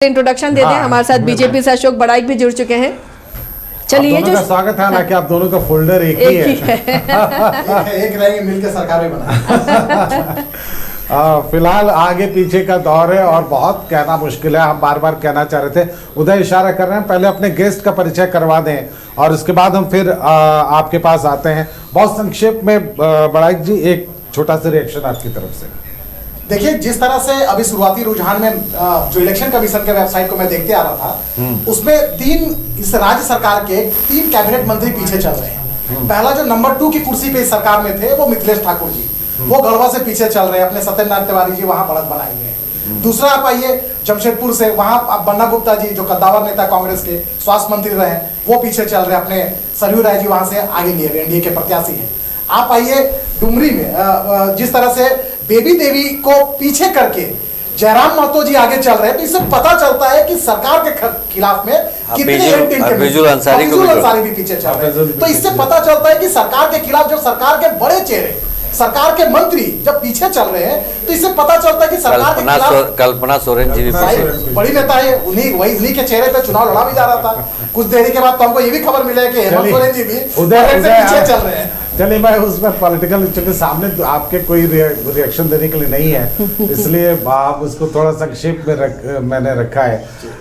Introduction दे दें। हमारे साथ बीजेपी से अशोक बड़ाइक भी जुड़ चुके हैं। चलिए जो स्वागत है ना कि आप दोनों का फोल्डर एक ही है। एक रहेंगे मिलकर सरकार में बना। फिलहाल आगे पीछे का दौर है और बहुत कहना मुश्किल है। हम बार बार कहना चाह रहे थे, उदय इशारा कर रहे हैं, पहले अपने गेस्ट का परिचय करवा दें और उसके बाद हम फिर आपके पास आते हैं। बहुत संक्षेप में बड़ाइक जी, एक छोटा सा रिएक्शन आपकी तरफ से। देखिए, जिस तरह से अभी शुरुआती रुझान में जो इलेक्शन कमीशन के वेबसाइट को मैं देखते आ रहा था, उसमें इस राज्य सरकार के 3 कैबिनेट मंत्री पीछे चल रहे हैं। पहला जो नंबर 2 की कुर्सी पे इस सरकार में थे वो मिथिलेश ठाकुर जी, वो गढ़वा से पीछे चल रहे हैं। अपने सत्यनारायण तिवारी जी वहां बढ़त बनाए हुए हैं। दूसरा आप आइए जमशेदपुर से, वहां आप बन्ना गुप्ता जी जो कद्दावर नेता कांग्रेस के स्वास्थ्य मंत्री रहे, वो पीछे चल रहे हैं। अपने सरयू राय जी वहां से आगे लिए गए, एनडीए के प्रत्याशी हैं। आप आइए डुमरी में, जिस तरह से बेबी देवी को पीछे करके जयराम महतो जी आगे चल रहे हैं, तो इससे पता चलता है कि सरकार के खिलाफ में कितने बिजुल अंसारी भी पीछे चल रहे हैं। तो इससे पता चलता है कि सरकार के खिलाफ जो सरकार के बड़े चेहरे, सरकार के मंत्री जब पीछे चल रहे हैं, तो इससे पता चलता है कि सरकार के खिलाफ कल्पना सोरेन जी भी बड़ी नेता है, उन्हीं के चेहरे पे चुनाव लड़ा भी जा रहा था। कुछ देरी के बाद तो हमको ये भी खबर मिला है कि हेमंत सोरेन जी भी पीछे चल रहे हैं। चलिए, मैं उसमें पॉलिटिकल के सामने तो आपके कोई रिएक्शन देने के लिए नहीं है, इसलिए आप उसको थोड़ा संक्षेप में मैंने रखा है।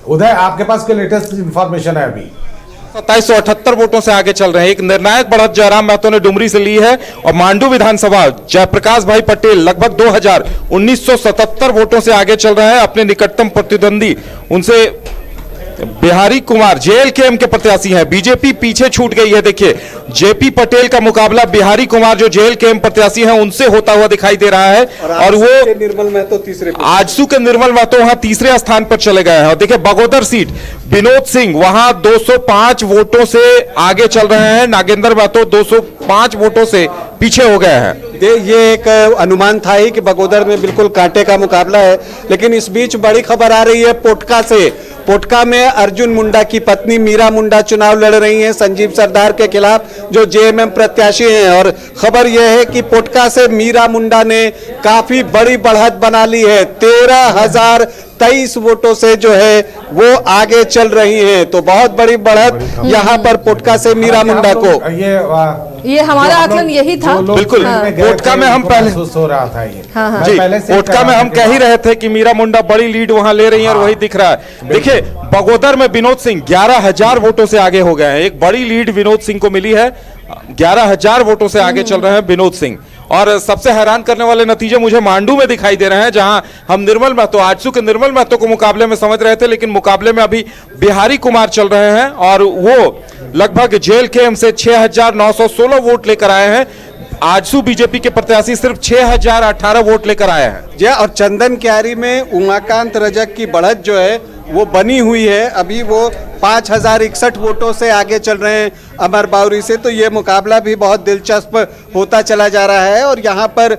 उदय, आपके पास कोई लेटेस्ट इंफॉर्मेशन है? अभी 2778 वोटों से आगे चल रहे हैं। एक निर्णायक बढ़त जयराम महतो ने डुमरी से ली है और मांडू विधानसभा जयप्रकाश भाई पटेल लगभग 1977 वोटों से आगे चल रहे हैं। अपने निकटतम प्रतिद्वंदी उनसे बिहारी कुमार जेएलकेएम के प्रत्याशी हैं। बीजेपी पीछे छूट गई है। देखिए, जेपी पटेल का मुकाबला बिहारी कुमार जो जेएलकेएम प्रत्याशी हैं उनसे होता हुआ दिखाई दे रहा है और वो निर्मल महतो तीसरे, आजसू के निर्मल महतो वहां तीसरे स्थान पर चले गए हैं। और देखिए, बगोदर सीट विनोद सिंह वहां 205 वोटों से आगे चल रहे हैं। नागेंद्र महतो 205 वोटों से पीछे हो गए हैं। ये एक अनुमान था ही कि बगोदर में बिल्कुल कांटे का मुकाबला है, लेकिन इस बीच बड़ी खबर आ रही है पोटका से। पोटका में अर्जुन मुंडा की पत्नी मीरा मुंडा चुनाव लड़ रही हैं संजीव सरदार के खिलाफ, जो जेएमएम प्रत्याशी हैं। और खबर यह है कि पोटका से मीरा मुंडा ने काफी बड़ी बढ़त बना ली है। 13,023 वोटों से जो है वो आगे चल रही हैं। तो बहुत बड़ी बढ़त यहाँ पर पोटका से मीरा मुंडा को। ये हमारा आकलन यही था। बिल्कुल, पोटका में हम पहले हो रहा था ये। जी, पोटका में हम कह ही रहे थे कि मीरा मुंडा बड़ी लीड वहां ले रही हैं और वही दिख रहा है। देखिए, बगोदर में विनोद सिंह 11,000 वोटों से आगे हो गए हैं। एक बड़ी लीड विनोद सिंह को मिली है। 11,000 वोटों से आगे चल रहे हैं विनोद सिंह। और सबसे हैरान करने वाले नतीजे मुझे मांडू में दिखाई दे रहे हैं, जहां हम निर्मल महतो, आजसू के निर्मल महतो को मुकाबले में समझ रहे थे, लेकिन मुकाबले में अभी बिहारी कुमार चल रहे हैं और वो लगभग जेएलकेएम से 6,916 वोट लेकर आए हैं। आजसू बीजेपी के प्रत्याशी सिर्फ 6,018 वोट लेकर आए हैं। और चंदन क्यारी में उमाकांत रजक की बढ़त जो है वो बनी हुई है। अभी वो 5,061 वोटों से आगे चल रहे हैं अमर बावरी से। तो ये मुकाबला भी बहुत दिलचस्प होता चला जा रहा है और यहाँ पर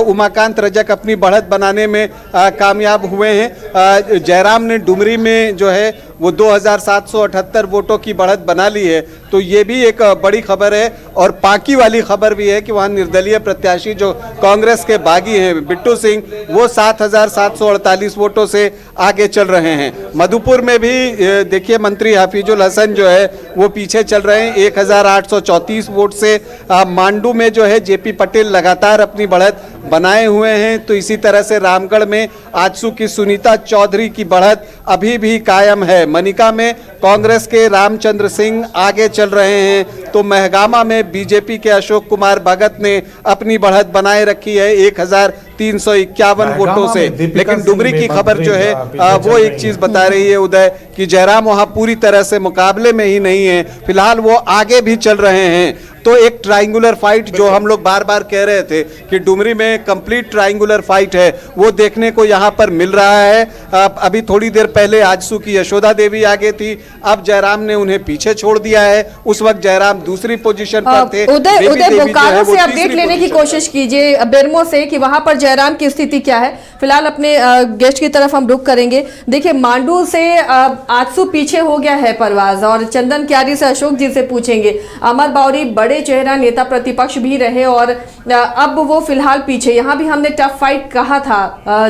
उमाकांत रजक अपनी बढ़त बनाने में कामयाब हुए हैं। जयराम ने डुमरी में जो है वो 2,778 वोटों की बढ़त बना ली है। तो ये भी एक बड़ी खबर है। और पाकी वाली खबर भी है कि वहाँ निर्दलीय प्रत्याशी जो कांग्रेस के बागी हैं बिट्टू सिंह, वो 7,748 वोटों से आगे चल रहे हैं। मधुपुर में भी देखिए, मंत्री हफीजुल हसन जो है वो पीछे चल रहे हैं 1,834 वोट से। मांडू में जो है जेपी पटेल लगातार अपनी बढ़त बनाए हुए हैं। तो इसी तरह से रामगढ़ में आजसू की सुनीता चौधरी की बढ़त अभी भी कायम है। मनिका में कांग्रेस के रामचंद्र सिंह आगे चल रहे हैं। तो महगामा में बीजेपी के अशोक कुमार भगत ने अपनी बढ़त बनाए रखी है 1,351 वोटों से। लेकिन डुमरी की खबर जो है वो एक चीज बता रही है उदय, कि जयराम वहां पूरी तरह से मुकाबले में ही नहीं है। फिलहाल वो आगे भी चल रहे हैं। तो एक ट्रायंगुलर फाइट जो हम लोग बार बार कह रहे थे कि डुमरी में कंप्लीट ट्रायंगुलर फाइट है, वो देखने को यहाँ पर मिल रहा है। अभी थोड़ी देर पहले आजसू की यशोदा देवी आगे थी, अब जयराम ने उन्हें पीछे छोड़ दिया है। उस वक्त जयराम दूसरी पोजीशन पर थे। उदय बोकारो से अपडेट लेने की कोशिश कीजिए, बेरमो से, कि वहां पर जयराम की स्थिति क्या है। फिलहाल अपने गेस्ट की तरफ हम रुख करेंगे। देखिए, मांडू से आजसू पीछे हो गया है परवाज, और चंदन क्यारी से अशोक जी से पूछेंगे। अमर बावरी बड़े चेहरा नेता प्रतिपक्ष भी रहे और अब वो फिलहाल पीछे। यहाँ भी हमने टफ फाइट कहा था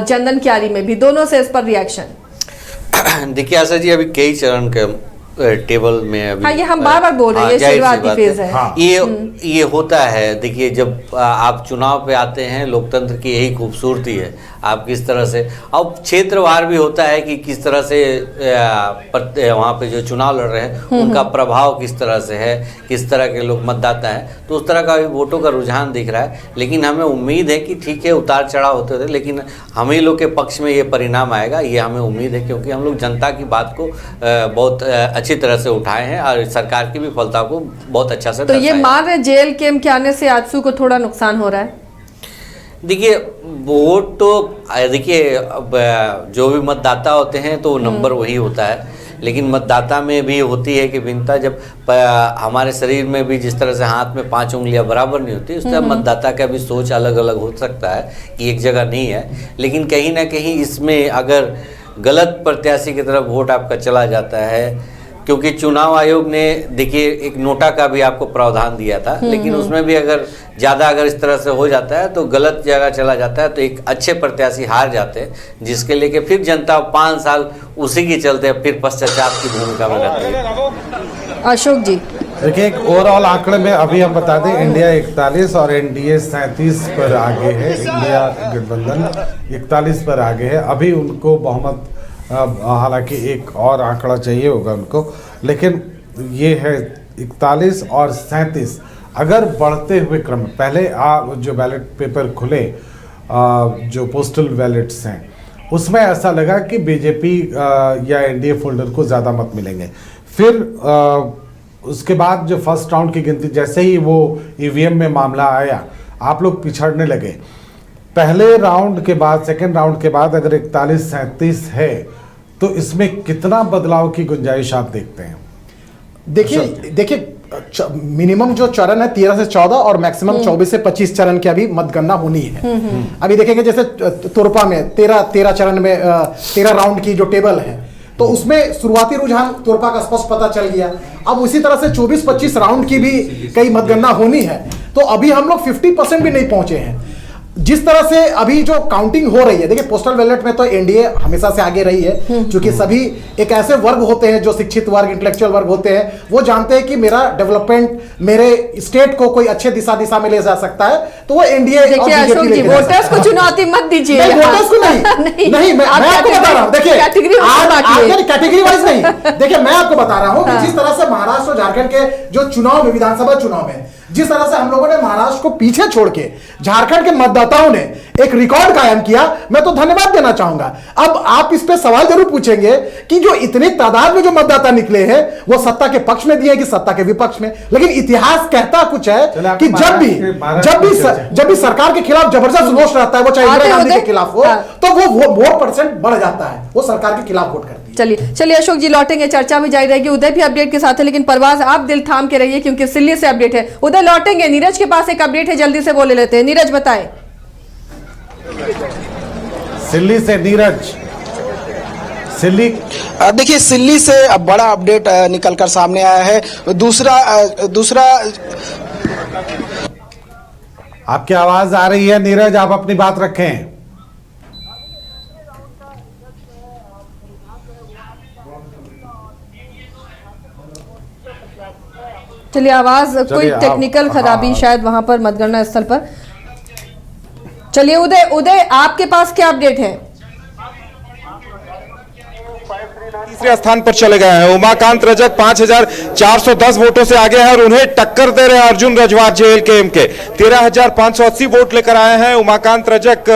चंदन क्यारी में भी। दोनों से इस पर रिएक्शन। देखिए आशा जी, अभी कई चरण के टेबल में अभी हाँ, ये हम बार बार बोल रहे हैं, ये जाहिर सी शुरुआती बात फेज है। हाँ। ये होता है। देखिए, जब आप चुनाव पे आते हैं, लोकतंत्र की यही खूबसूरती है। आप किस तरह से, अब क्षेत्रवार भी होता है कि किस तरह से वहाँ पे जो चुनाव लड़ रहे हैं उनका प्रभाव किस तरह से है, किस तरह के लोग मतदाता हैं, तो उस तरह का भी वोटों का रुझान दिख रहा है। लेकिन हमें उम्मीद है कि ठीक है, उतार चढ़ाव होते होते, लेकिन हम ही लोग के पक्ष में ये परिणाम आएगा, ये हमें उम्मीद है, क्योंकि हम लोग जनता की बात को बहुत अच्छी तरह से उठाए हैं और सरकार की विफलता को बहुत अच्छा से तो ये दर्शाया है। मान रहे जेल के के आने से आजसू को थोड़ा नुकसान हो रहा है? देखिए, वोट तो देखिए, अब जो भी मतदाता होते हैं तो नंबर वही होता है, लेकिन मतदाता में भी होती है कि भिन्नता। जब हमारे शरीर में भी जिस तरह से हाथ में 5 उंगलियां बराबर नहीं होती, उस तरह मतदाता का भी सोच अलग अलग हो सकता है कि एक जगह नहीं है। लेकिन कहीं ना कहीं इसमें अगर गलत प्रत्याशी की तरफ वोट आपका चला जाता है, क्योंकि चुनाव आयोग ने देखिए एक नोटा का भी आपको प्रावधान दिया था, लेकिन उसमें भी अगर ज़्यादा अगर इस तरह से हो जाता है तो गलत जगह चला जाता है, तो एक अच्छे प्रत्याशी हार जाते हैं, जिसके लेके फिर जनता 5 साल उसी के चलते फिर पश्चाताप की भूमिका में रहती है। अशोक जी, देखिए, एक ओवरऑल आंकड़े में अभी हम बता दें, इंडिया 41 और एनडीए 37 पर आगे है। इंडिया गठबंधन 41 पर आगे है। अभी उनको बहुमत, हालांकि एक और आंकड़ा चाहिए होगा उनको, लेकिन ये है 41 और 37। अगर बढ़ते हुए क्रम, पहले जो बैलेट पेपर खुले, जो पोस्टल बैलेट्स हैं, उसमें ऐसा लगा कि बीजेपी या एनडीए फोल्डर को ज़्यादा मत मिलेंगे। फिर उसके बाद जो फर्स्ट राउंड की गिनती, जैसे ही वो ईवीएम में मामला आया, आप लोग पिछड़ने लगे। पहले राउंड के बाद, सेकेंड राउंड के बाद अगर 41-37 है, तो इसमें कितना बदलाव की गुंजाइश आप देखते हैं? देखिए मिनिमम जो चरण है 13 से 14 और मैक्सिमम 24 से 25 चरण की अभी मतगणना होनी है। अभी देखेंगे जैसे तोरपा में 13 चरण में 13 राउंड की जो टेबल है, तो उसमें शुरुआती रुझान तोरपा का स्पष्ट पता चल गया। अब उसी तरह से 24-25 राउंड की भी कई मतगणना होनी है, तो अभी हम लोग 50% भी नहीं पहुंचे हैं। जिस तरह से अभी जो काउंटिंग हो रही है, देखिए पोस्टल बैलेट में तो एनडीए हमेशा से आगे रही है, क्योंकि सभी एक ऐसे वर्ग होते हैं जो शिक्षित वर्ग, इंटेलेक्चुअल वर्ग होते हैं, वो जानते हैं कि मेरा डेवलपमेंट मेरे स्टेट को कोई अच्छे दिशा में ले जा सकता है, तो वो एनडीए। देखिए अशोक जी, वोटर्स को चुनौती मत दीजिए। वोटर्स को नहीं, मैं आपको बता रहा हूँ। देखिए कैटेगरी वाइज नहीं, देखिए मैं आपको बता रहा हूँ कि जिस तरह से महाराष्ट्र और झारखंड के जो चुनाव में, विधानसभा चुनाव में जिस तरह से हम लोगों ने महाराष्ट्र को पीछे छोड़ के झारखंड के मतदाताओं ने एक रिकॉर्ड कायम किया, मैं तो धन्यवाद देना चाहूंगा। अब आप इस पे सवाल जरूर पूछेंगे कि जो इतनी तादाद में जो मतदाता निकले हैं वो सत्ता के पक्ष में दिए कि सत्ता के विपक्ष में, लेकिन इतिहास कहता कुछ है कि जब भी सरकार के खिलाफ जबरदस्त रोष रहता है, वो चाहे इंदिरा गांधी के खिलाफ हो, तो वो वोट परसेंट बढ़ जाता है, वो सरकार के खिलाफ वोट करती है। चलिए अशोक जी, लौटेंगे, चर्चा भी जारी रहेगी। उदय भी अपडेट के साथ है, लेकिन परवाज आप दिल थाम के रहिए क्योंकि सिल्ली से अपडेट है। उदय लौटेंगे, नीरज के पास एक अपडेट है, जल्दी से बोले लेते हैं। नीरज बताएं। सिल्ली से नीरज। सिल्ली, देखिए सिल्ली से अब बड़ा अपडेट निकलकर सामने आया है। दूसरा आपकी आवाज आ रही है नीरज, आप अपनी बात रखें। चलिए, आवाज कोई टेक्निकल खराबी शायद वहां पर मतगणना स्थल पर। चलिए उदय आपके पास क्या अपडेट है? तीसरे स्थान पर चले गए हैं उमाकांत रजक 5410 वोटों से आगे हैं और उन्हें टक्कर दे रहे हैं अर्जुन रजवार जेएलकेएम के 13580 वोट लेकर आए हैं। उमाकांत रजक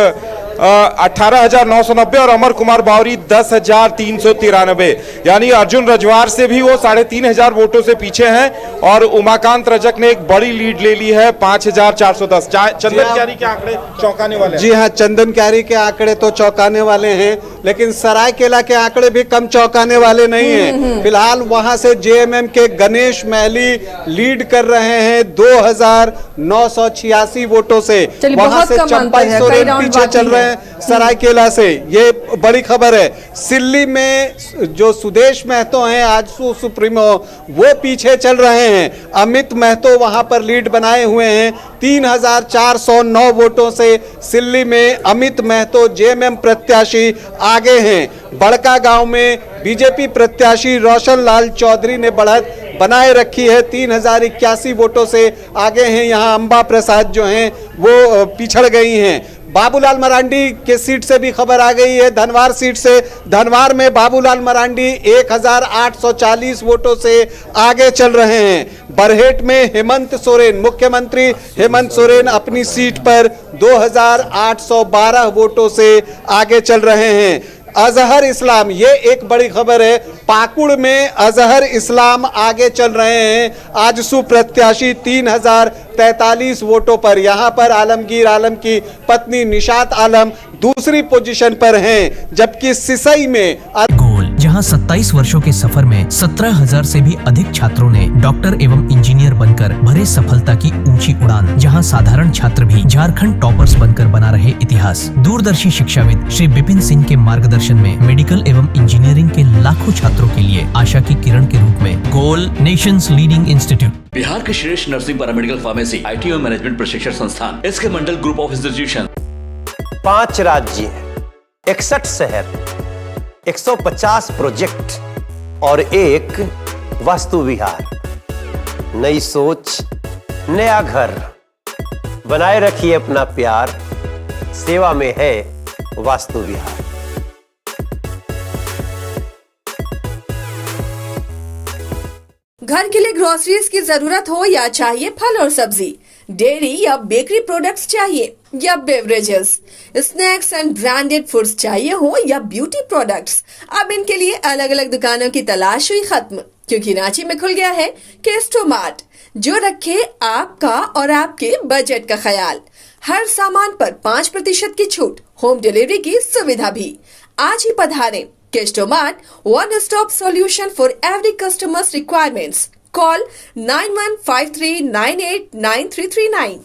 18,990 और अमर कुमार बावरी 10,393, यानी अर्जुन रजवार से भी वो 3,500 वोटों से पीछे हैं और उमाकांत रजक ने एक बड़ी लीड ले ली है 5,410। चंदन क्यारी के आंकड़े चौंकाने वाले हैं। जी हाँ, चंदन क्यारी के आंकड़े तो चौंकाने वाले हैं, लेकिन सरायकेला के आंकड़े भी कम चौंकाने वाले नहीं हैं। फिलहाल वहां से जेएमएम के गणेश महली लीड कर रहे हैं 2,986 वोटों से। वहां से चंपाई सोरेन पीछे चल रहे हैं सरायकेला से, ये बड़ी खबर है। सिल्ली में जो सुदेश महतो हैं आजसू सुप्रीमो, वो पीछे चल रहे हैं। अमित महतो वहां पर लीड बनाए हुए हैं 3409 वोटों से। सिल्ली में अमित महतो जेएमएम प्रत्याशी आगे हैं। बड़का गांव में बीजेपी प्रत्याशी रोशन लाल चौधरी ने बढ़त बनाए रखी है, 3081 वोटों से आगे हैं। यहाँ अंबा प्रसाद जो हैं वो पिछड़ गई हैं। बाबूलाल मरांडी के सीट से भी खबर आ गई है, धनवार सीट से। धनवार में बाबूलाल मरांडी 1840 वोटों से आगे चल रहे हैं। बरहेट में हेमंत सोरेन, मुख्यमंत्री हेमंत सोरेन अपनी सीट पर 2812 वोटों से आगे चल रहे हैं। अजहर इस्लाम, ये एक बड़ी खबर है, पाकुड़ में अजहर इस्लाम आगे चल रहे हैं आजसू प्रत्याशी 3043 वोटों पर। यहाँ पर आलमगीर आलम की पत्नी निशात आलम दूसरी पोजीशन पर हैं, जबकि सिसई में गोल, जहां 27 वर्षों के सफर में 17,000 से भी अधिक छात्रों ने डॉक्टर एवं इंजीनियर बनकर भरे सफलता की ऊंची उड़ान, जहां साधारण छात्र भी झारखंड टॉपर्स बनकर बना रहे इतिहास। दूरदर्शी शिक्षाविद श्री विपिन सिंह के मार्गदर्शन में मेडिकल एवं इंजीनियरिंग के लाखों छात्रों के लिए आशा की किरण के रूप में गोल, नेशंस लीडिंग इंस्टीट्यूट। बिहार के श्रेष्ठ नर्सिंग पैरामेडिकल फार्मेसी आईटी और मैनेजमेंट प्रशिक्षण संस्थान इसके मंडल ग्रुप ऑफ इंस्टीट्यूशन। 5 राज्य, 61 शहर, 150 प्रोजेक्ट और एक वास्तु विहार। नई सोच, नया घर, बनाए रखिए अपना प्यार, सेवा में है वास्तु विहार। घर के लिए ग्रोसरीज की जरूरत हो या चाहिए फल और सब्जी, डेयरी या बेकरी प्रोडक्ट्स चाहिए या beverages, snacks and branded foods चाहिए हो या ब्यूटी प्रोडक्ट्स, अब इनके लिए अलग अलग दुकानों की तलाश हुई खत्म, क्योंकि रांची में खुल गया है केस्टो मार्ट, जो रखे आपका और आपके बजट का ख्याल। हर सामान पर 5% की छूट, होम डिलीवरी की सुविधा भी। आज ही पधारें Kesto Mart, one stop solution for every customer's requirements. Call 9153989339.